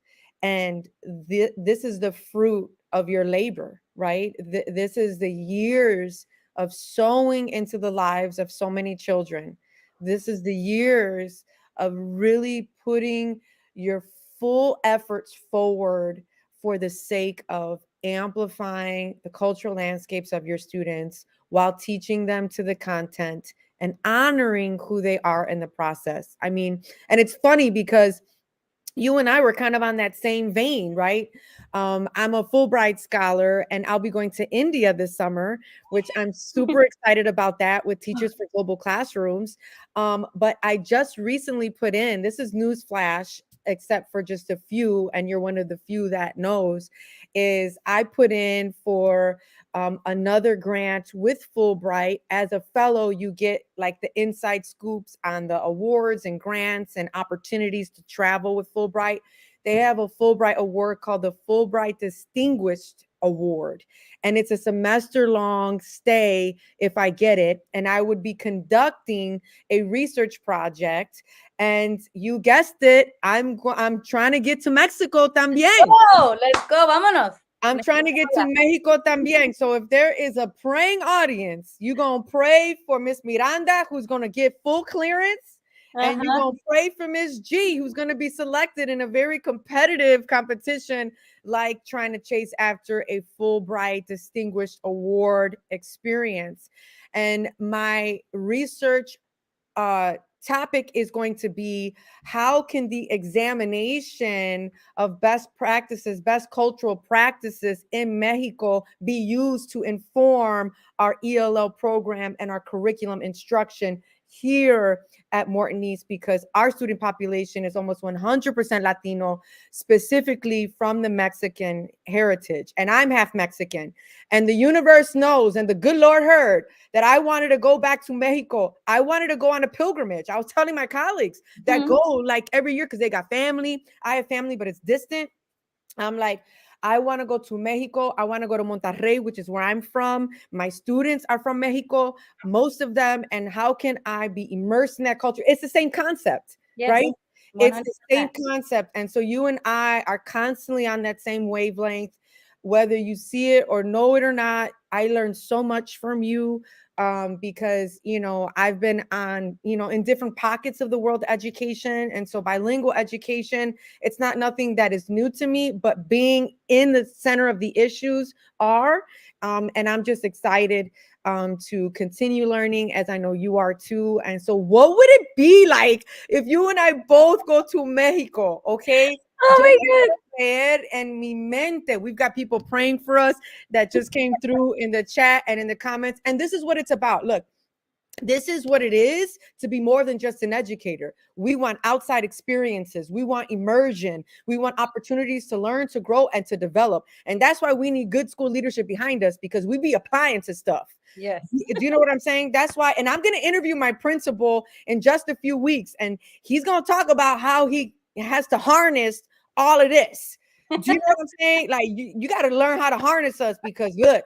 And this is the fruit of your labor, right? This is the years of sowing into the lives of so many children. This is the years of really putting your full efforts forward for the sake of amplifying the cultural landscapes of your students while teaching them to the content and honoring who they are in the process. I mean, and it's funny because you and I were kind of on that same vein, right? I'm a Fulbright scholar and I'll be going to India this summer, which I'm super excited about that with Teachers for Global Classrooms. But I just recently put in, this is news flash, except for just a few, and you're one of the few that knows, is I put in for another grant with Fulbright. As a fellow, you get like the inside scoops on the awards and grants and opportunities to travel with Fulbright. They have a Fulbright award called the Fulbright Distinguished Award. And it's a semester long stay if I get it. And I would be conducting a research project. And you guessed it, I'm trying to get to Mexico también. Let's go, vámonos. I'm trying to get to Mexico también. So if there is a praying audience, you're going to pray for Miss Miranda, who's going to get full clearance. And you're going to pray for Miss G, who's going to be selected in a very competitive competition, like trying to chase after a Fulbright Distinguished Award experience. And my research topic is going to be how can the examination of best practices, best cultural practices in Mexico be used to inform our ELL program and our curriculum instruction here at Morton East, because our student population is almost 100% Latino, specifically from the Mexican heritage. And I'm half Mexican. And the universe knows, and the good Lord heard, that I wanted to go back to Mexico. I wanted to go on a pilgrimage. I was telling my colleagues that go like every year because they got family. I have family, but it's distant. I'm like, I want to go to Mexico. I want to go to Monterrey, which is where I'm from. My students are from Mexico, most of them. And how can I be immersed in that culture? It's the same concept, right? Yes, It's the same 100%. concept. And so you and I are constantly on that same wavelength, whether you see it or know it or not. I learned so much from you because, you know, I've been on, you know, in different pockets of the world education. And so bilingual education, it's not nothing that is new to me, but being in the center of the issues are. And I'm just excited to continue learning, as I know you are too. And so, what would it be like if you and I both go to Mexico? Okay. Oh Yo my quiero God. creer en mi mente. We've got people praying for us that just came through in the chat and in the comments. And this is what it's about. Look, this is what it is to be more than just an educator. We want outside experiences. We want immersion. We want opportunities to learn, to grow, and to develop. And that's why we need good school leadership behind us, because we be applying to stuff. Yes. Do you know what I'm saying? That's why. And I'm going to interview my principal in just a few weeks, and he's going to talk about how he has to harness all of this. Do you know what I'm saying? Like, you got to learn how to harness us, because look,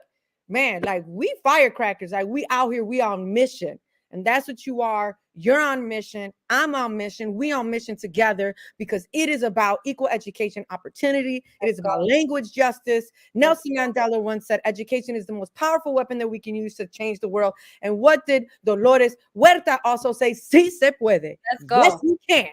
man, like, we firecrackers, like, we out here, we on mission. And that's what you are. You're on mission. I'm on mission. We on mission together, because it is about equal education opportunity. It Let's is about go. language justice. Let's Nelson go. Mandela once said, education is the most powerful weapon that we can use to change the world. And what did Dolores Huerta also say? Sí se puede. Let's Yes, go. you can.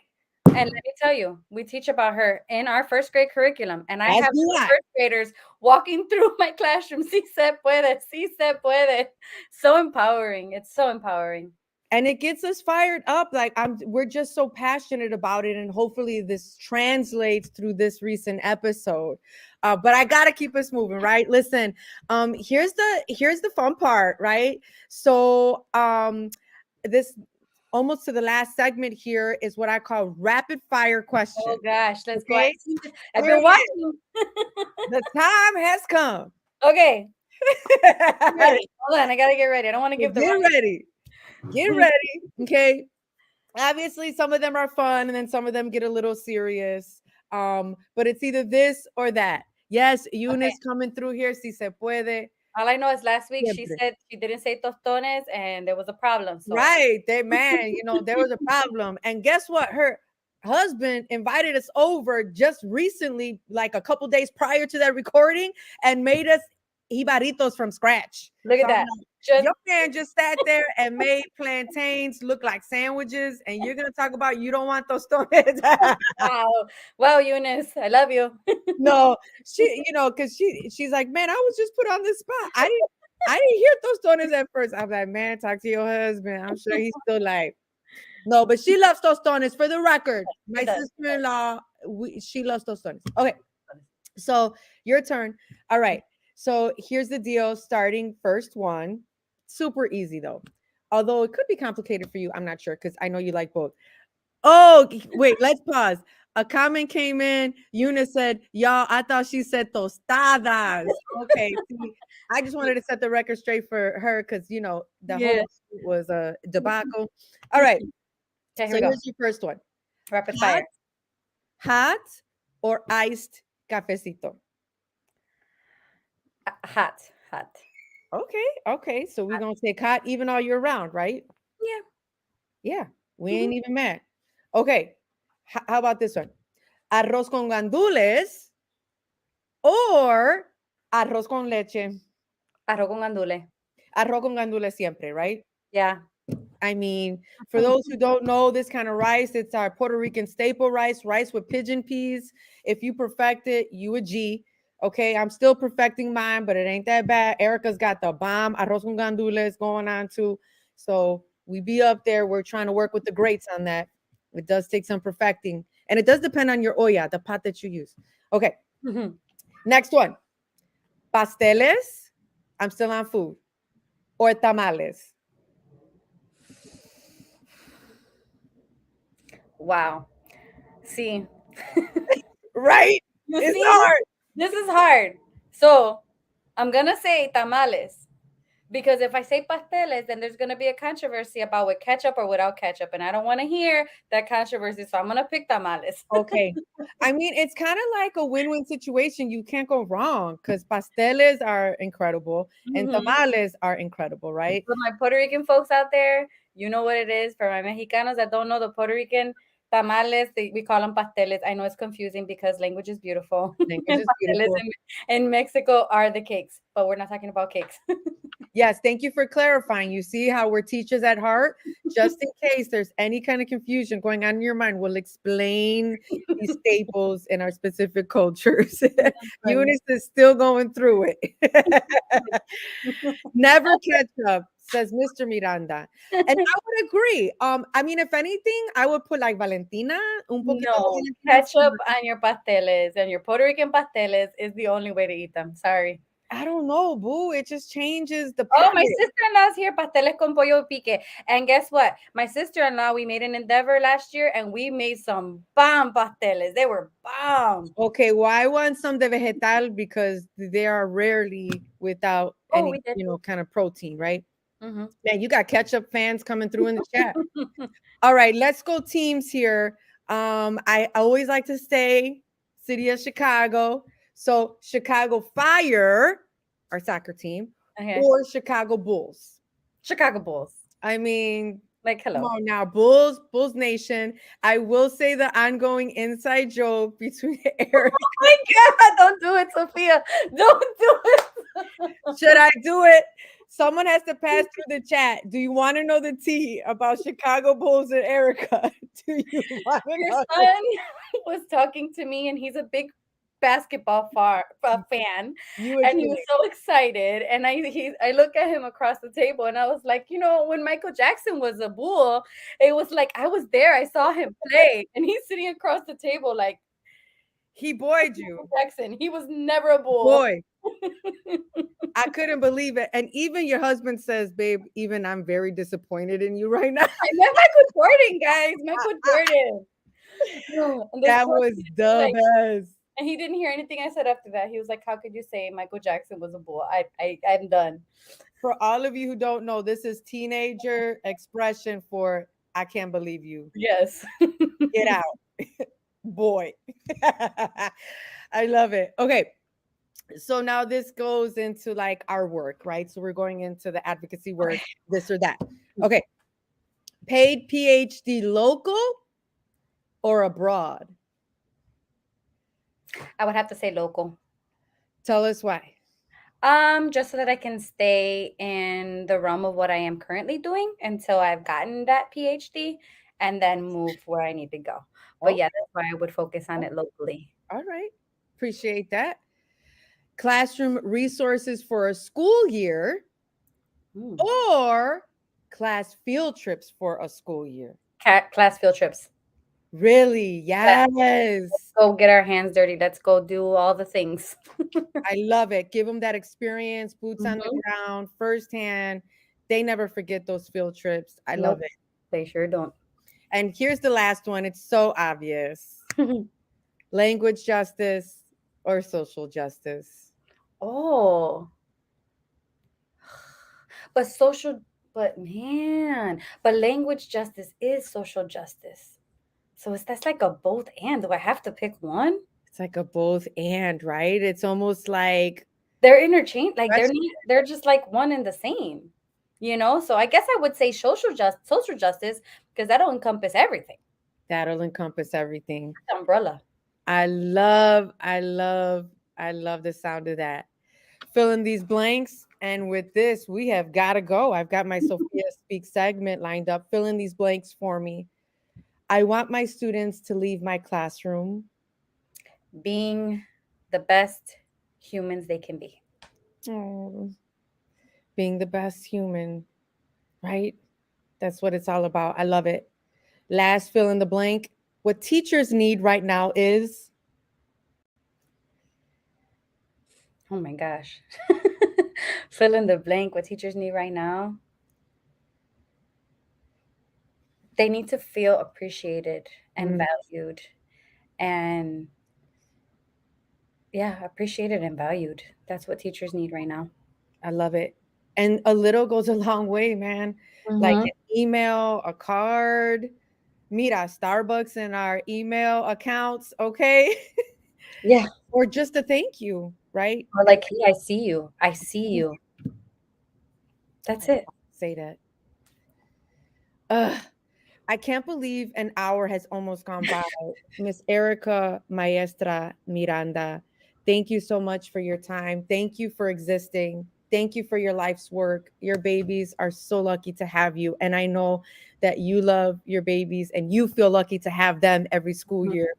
And let me tell you, we teach about her in our first grade curriculum. And I As have do two I. first graders walking through my classroom. Sí se puede, sí se puede. So empowering. It's so empowering. And it gets us fired up. Like, we're just so passionate about it, and hopefully this translates through this recent episode. But I gotta keep us moving, right? Listen, here's the fun part, right? So this almost to the last segment here is what I call rapid fire Oh questions. gosh, let's go. Okay, I've here been it is. watching. The time has come. Okay, I'm ready. Hold on, I gotta get ready. I don't want to So give the get wrong. ready. Get ready. Okay. Obviously, some of them are fun, and then some of them get a little serious. But it's either this or that. Yes, Okay. Eunice coming through here. Si se puede. All I know is last week she Siempre. said she didn't say tostones and there was a problem. So Right. They, man, you know, there was a problem. And guess what? husband invited us over just recently, like a couple days prior to that recording, and made us jibaritos from scratch. Look So at I'm that. like, Just your man just sat there and made plantains look like sandwiches, and you're gonna talk about you don't want tostones. wow. Wow, Eunice, I love you. No, because she's like, man, I was just put on this spot. I didn't hear tostones at first. I'm like, man, talk to your husband. I'm sure he's still like, no, but she loves tostones for the record. She My does. sister-in-law, she loves tostones. Okay, so your turn. All right. So here's the deal. Starting first one, super easy though. Although it could be complicated for you, I'm not sure because I know you like both. Oh, wait, let's pause. A comment came in. Eunice said, y'all, I thought she said tostadas. Okay, see, I just wanted to set the record straight for her because, the Yeah. whole was a debacle. All right, Okay, here so we go. here's your first one. Rapid Hot, fire. hot or iced cafecito? Hot. Hot. Okay. So we're going to take hot even all year round, right? Yeah. Yeah, we Mhm. ain't even mad. Okay, how about this one? Arroz con gandules or arroz con leche. Arroz con gandules. Arroz con gandules siempre, right? Yeah. I mean, for those who don't know this kind of rice, it's our Puerto Rican staple rice with pigeon peas. If you perfect it, you a G. Okay, I'm still perfecting mine, but it ain't that bad. Erica's got the bomb arroz con gandules going on too. So we be up there. We're trying to work with the greats on that. It does take some perfecting. And it does depend on your olla, the pot that you use. Okay, Mhm. next one. Pasteles. I'm still on food. Or tamales. Wow. See. Right? You It's see, hard. this is hard. So I'm gonna say tamales because if I say pasteles, then there's gonna be a controversy about with ketchup or without ketchup, and I don't want to hear that controversy. So I'm gonna pick tamales. Okay. I mean, it's kind of like a win-win situation. You can't go wrong because pasteles are incredible and Mhm. tamales are incredible, right? For my Puerto Rican folks out there, you know what it is. For my Mexicanos that don't know the Puerto Rican tamales, we call them pasteles. I know it's confusing because language is beautiful. Language And is pasteles beautiful. in Mexico are the cakes, but we're not talking about cakes. Yes, thank you for clarifying. You see how we're teachers at heart? Just in case there's any kind of confusion going on in your mind, we'll explain these staples in our specific cultures. Funny. Eunice is still going through it. Never catch up, says Mr. Miranda. And I would agree. I mean, if anything, I would put like Valentina, un poquito No, de Valentina ketchup encima. on your pasteles and your Puerto Rican pasteles is the only way to eat them. Sorry. I don't know, boo. It just changes the Oh, my palate. sister-in-law's here, pasteles con pollo pique. And guess what? My sister-in-law, we made an endeavor last year and we made some bomb pasteles. They were bomb. Okay, well, I want some de vegetal because they are rarely without Oh, any, we did. kind of protein, right? Mhm. Man, you got ketchup fans coming through in the chat. All right, let's go teams here. I always like to say city of Chicago. So Chicago Fire, our soccer team, Okay. or Chicago Bulls. Chicago Bulls. I mean, Like, come hello. on now, Bulls Nation. I will say the ongoing inside joke between Eric. Oh my God, don't do it, Sofia. Don't do it. Should I do it? Someone has to pass through the chat. Do you want to know the tea about Chicago Bulls and Erica? Do you want to Your know? son was talking to me, and he's a big basketball fan, You a and he was G. so excited. And I look at him across the table, and I was like, when Michael Jackson was a Bull, it was like I was there. I saw him play, and he's sitting across the table like He buoyed Michael you. Jackson. He was never a Bull. Boy, I couldn't believe it. And even your husband says, babe, even I'm very disappointed in you right now. I met Michael Jordan, guys. Michael Jordan. And this That poor was kid was the like, best. and he didn't hear anything I said after that. He was like, "How could you say Michael Jackson was a bull? I'm done." For all of you who don't know, this is teenager expression for I can't believe you. Yes. Get out. Boy. I love it. Okay. So now this goes into like our work, right? So we're going into the advocacy work, this or that. Okay. Paid PhD local or abroad? I would have to say local. Tell us why. Just so that I can stay in the realm of what I am currently doing until I've gotten that PhD and then move where I need to go. But Okay. yeah, that's why I would focus on it locally. All right. Appreciate that. Classroom resources for a school year Mm. or class field trips for a school year? Class field trips. Really? Let's Yes. go get our hands dirty. Let's go do all the things. I love it. Give them that experience, boots on the Mhm. ground, firsthand. They never forget those field trips. I love Nope, it. they sure don't. And here's the last one. It's so obvious. Language justice or social justice? Oh, but social, but man, but language justice is social justice. So is that's like a both and. Do I have to pick one? It's like a both and, right? It's almost like They're interchange, like stretch they're just like one and the same. So I guess I would say social justice because that'll encompass everything. that'll encompass everything. It's umbrella. I love, I love, I love the sound of that. Fill in these blanks. And with this, we have got to go. I've got my Sophia Speak segment lined up. Fill in these blanks for me. I want my students to leave my classroom. Being the best humans they can be. Oh, being the best human, right? That's what it's all about. I love it. Last fill in the blank. What teachers need right now is Oh my gosh. Fill in the blank. What teachers need right now? They need to feel appreciated and mm, valued and yeah, appreciated and valued. That's what teachers need right now. I love it. And a little goes a long way, man. Like Mm-hmm. an email, a card, meet our Starbucks in our email accounts, okay? Yeah. Or just a thank you, right? Or And like, hey, I see you. I see you. That's it. say that. Ugh, I can't believe an hour has almost gone by. Miss Erica Maestra Miranda, thank you so much for your time. Thank you for existing. Thank you for your life's work. Your babies are so lucky to have you. And I know that you love your babies and you feel lucky to have them every school Mhm. year.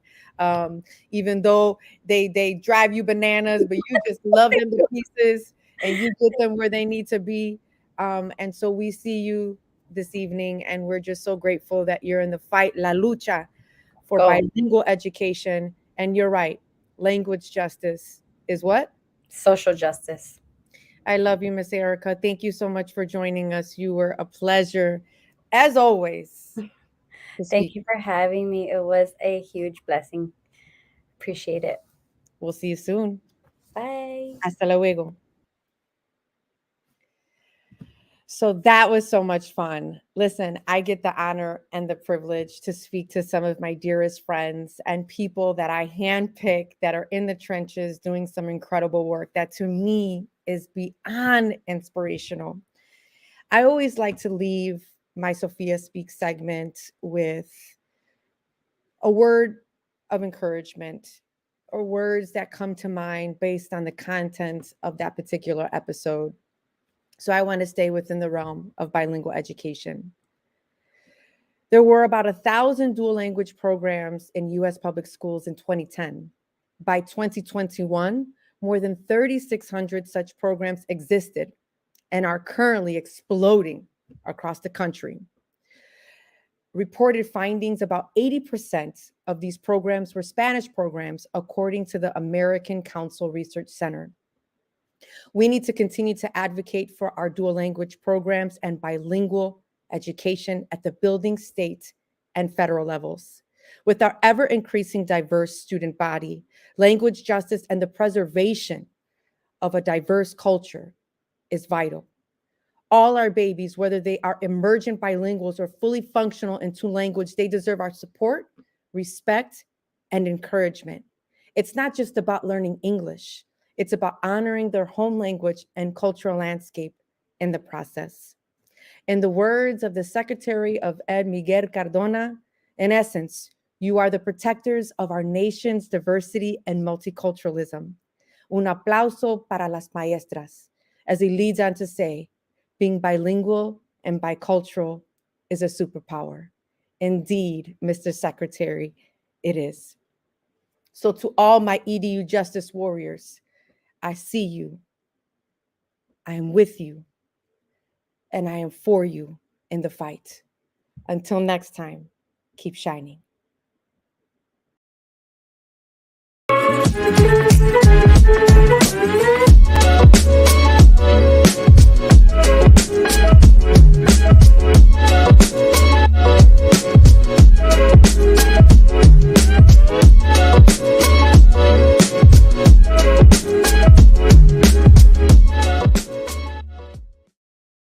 Even though they drive you bananas, but you just love them to pieces and you get them where they need to be. And so we see you this evening, and we're just so grateful that you're in the fight, la lucha, for Go. bilingual education. And you're right, language justice is what? Social justice. I love you, Miss Erica. Thank you so much for joining us. You were a pleasure, as always, to Thank speak. you for having me. It was a huge blessing. Appreciate it. We'll see you soon. Bye. Hasta luego. So that was so much fun. Listen, I get the honor and the privilege to speak to some of my dearest friends and people that I handpick that are in the trenches doing some incredible work that to me is beyond inspirational. I always like to leave my Sophia Speak segment with a word of encouragement or words that come to mind based on the content of that particular episode. So I want to stay within the realm of bilingual education. There were about 1,000 dual language programs in US public schools in 2010. By 2021, more than 3,600 such programs existed and are currently exploding across the country. Reported findings about 80% of these programs were Spanish programs, according to the American Council Research Center. We need to continue to advocate for our dual language programs and bilingual education at the building, state, and federal levels. With our ever increasing diverse student body, language justice and the preservation of a diverse culture is vital. All our babies, whether they are emergent bilinguals or fully functional in two language, they deserve our support, respect, and encouragement. It's not just about learning English, it's about honoring their home language and cultural landscape in the process. In the words of the Secretary of Ed, Miguel Cardona, in essence, You are the protectors of our nation's diversity and multiculturalism. Un aplauso para las maestras, as he leads on to say, being bilingual and bicultural is a superpower. Indeed, Mr. Secretary, it is. So, to all my EDU justice warriors, I see you, I am with you, and I am for you in the fight. Until next time, keep shining.